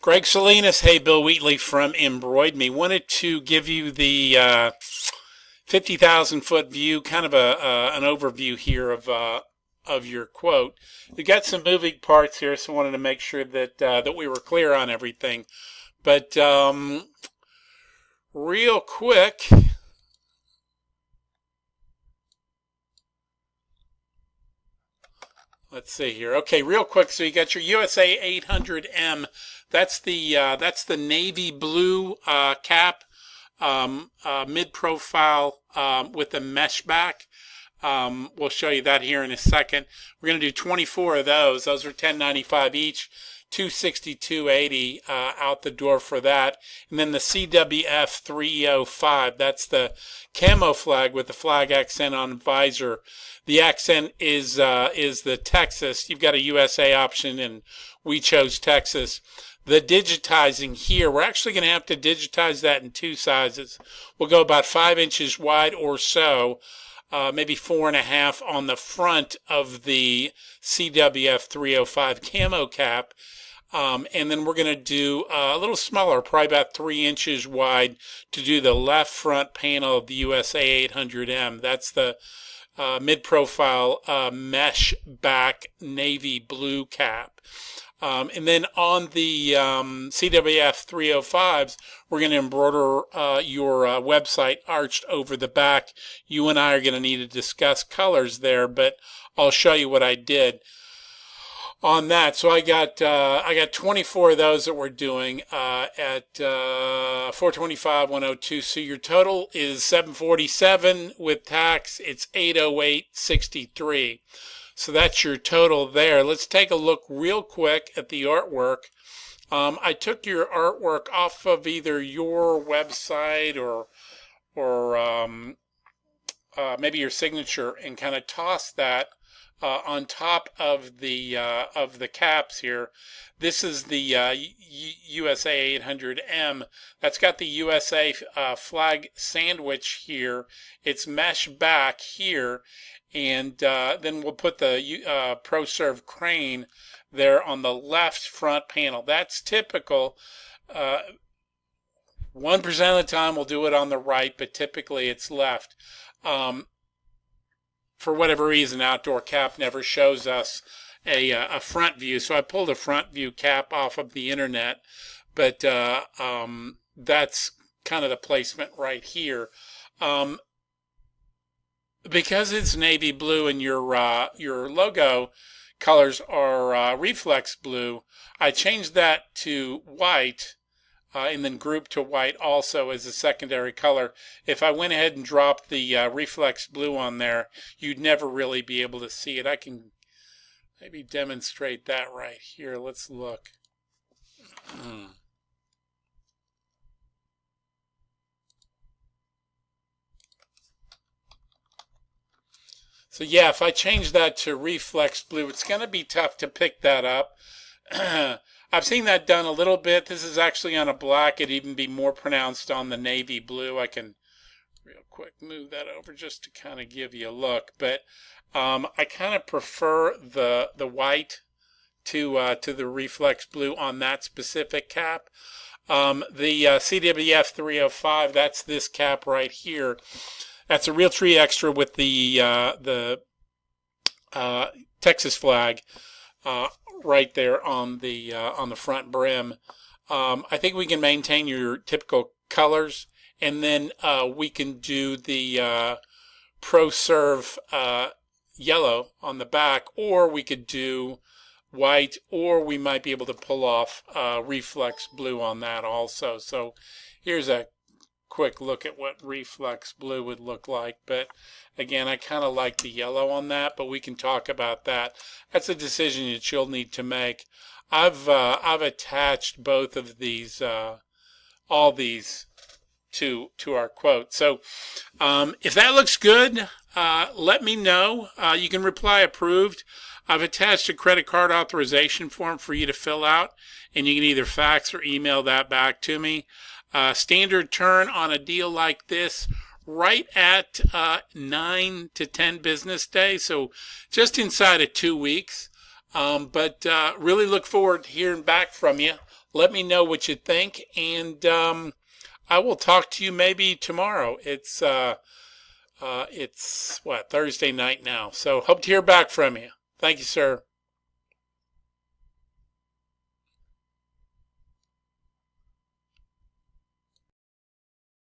Greg Salinas, hey, Bill Wheatley from Embroid Me. Wanted to give you the 50,000 foot view, kind of an overview here of your quote. You got some moving parts here, so I wanted to make sure that we were clear on everything. But real quick, let's see here. Okay, real quick. So you got your USA 800M. That's the navy blue cap, mid profile with a mesh back. We'll show you that here in a second. We're going to do 24 of those. Those are $10.95 each. $262.80 out the door for that. And then the CWF 305. That's the camo flag with the flag accent on visor. The accent is the Texas. You've got a USA option, and we chose Texas. The digitizing here, we're actually going to have to digitize that in two sizes. We'll go about 5 inches wide or so, maybe 4.5 on the front of the CWF 305 camo cap. And then we're going to do a little smaller, probably about 3 inches wide, to do the left front panel of the USA 800M. That's the mid-profile mesh back navy blue cap. And then on the CWF 305s, we're going to embroider your website arched over the back. You and I are going to need to discuss colors there, but I'll show you what I did on that. So I got 24 of those that we're doing at 425, 102. So your total is 747 with tax. It's 808.63. So that's your total there. Let's take a look real quick at the artwork. I took your artwork off of either your website or maybe your signature and kind of tossed that on top of the caps here. This is the USA 800M. That's got the USA flag sandwich here. It's mesh back here. And then we'll put the ProServe crane there on the left front panel. That's typical. 1% of the time we'll do it on the right, but typically it's left. For whatever reason, Outdoor Cap never shows us a front view, so I pulled a front view cap off of the internet, but that's kind of the placement right here. Because it's navy blue and your logo colors are reflex blue, I changed that to white and then grouped to white also as a secondary color. If I went ahead and dropped the reflex blue on there, you'd never really be able to see it. I can maybe demonstrate that right here. Let's look. So yeah, if I change that to reflex blue, it's going to be tough to pick that up. I've seen that done a little bit. This is actually on a black. It'd even be more pronounced on the navy blue. I can real quick move that over just to kind of give you a look. But I kind of prefer the white to the reflex blue on that specific cap. The CWF 305, that's this cap right here. That's a Realtree Extra with the Texas flag right there on the front brim. I think we can maintain your typical colors, and then we can do the ProServe yellow on the back, or we could do white, or we might be able to pull off reflex blue on that also. So here's a quick look at what reflex blue would look like. But again, I kind of like the yellow on that, but we can talk about that. That's a decision that you'll need to make. I've attached both of these, all these to our quote. So if that looks good, let me know. You can reply approved. I've attached a credit card authorization form for you to fill out, and you can either fax or email that back to me. Standard turn on a deal like this, right at 9 to 10 business days, so just inside of 2 weeks. But really look forward to hearing back from you. Let me know what you think, and I will talk to you maybe tomorrow. It's what, Thursday night now. So hope to hear back from you. Thank you, sir.